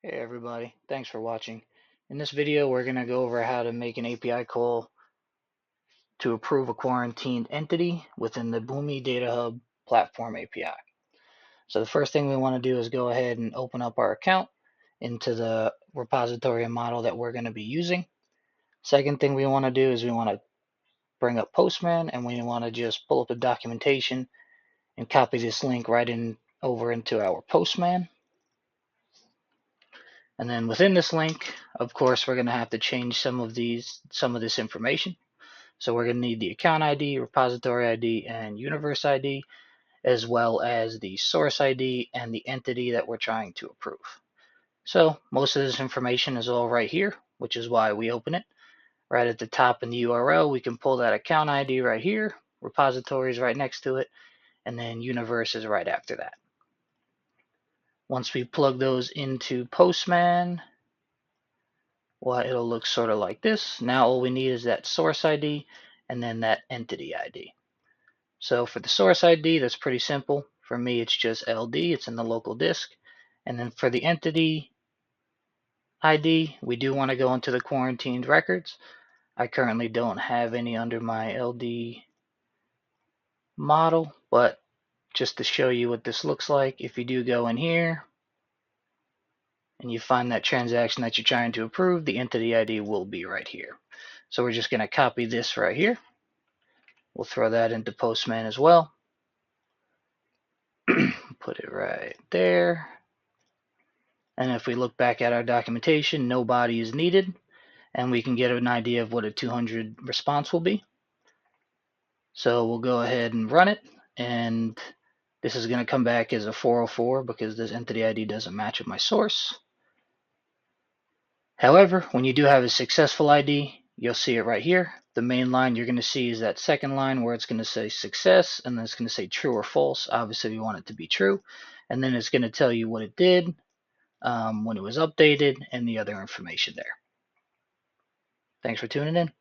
Hey everybody, thanks for watching. In this video, we're going to go over how to make an API call to approve a quarantined entity within the Boomi DataHub platform API. So the first thing we want to do is go ahead and open up our account into the repository and model that we're going to be using. Second thing we want to do is we want to bring up Postman, and we want to just pull up the documentation and copy this link right in over into our Postman. And then within this link, of course, we're going to have to change some of this information. So we're going to need the account ID, repository ID, and universe ID, as well as the source ID and the entity that we're trying to approve. So most of this information is all right here, which is why we open it. Right at the top in the URL, we can pull that account ID right here, repository is right next to it, and then universe is right after that. Once we plug those into Postman, well, it'll look sort of like this. Now all we need is that source ID and then that entity ID. So for the source ID, that's pretty simple. For me, it's just LD, it's in the local disk. And then for the entity ID, we do want to go into the quarantined records. I currently don't have any under my LD model, but just to show you what this looks like, if you do go in here and you find that transaction that you're trying to approve, the entity ID will be right here. So we're just going to copy this right here. We'll throw that into Postman as well. Put it right there. And if we look back at our documentation, no body is needed, and we can get an idea of what a 200 response will be. So we'll go ahead and run it, and this is going to come back as a 404 because this entity ID doesn't match with my source. However, when you do have a successful ID, you'll see it right here. The main line you're going to see is that second line where it's going to say success, and then it's going to say true or false. Obviously, we want it to be true. And then it's going to tell you what it did, when it was updated, and the other information there. Thanks for tuning in.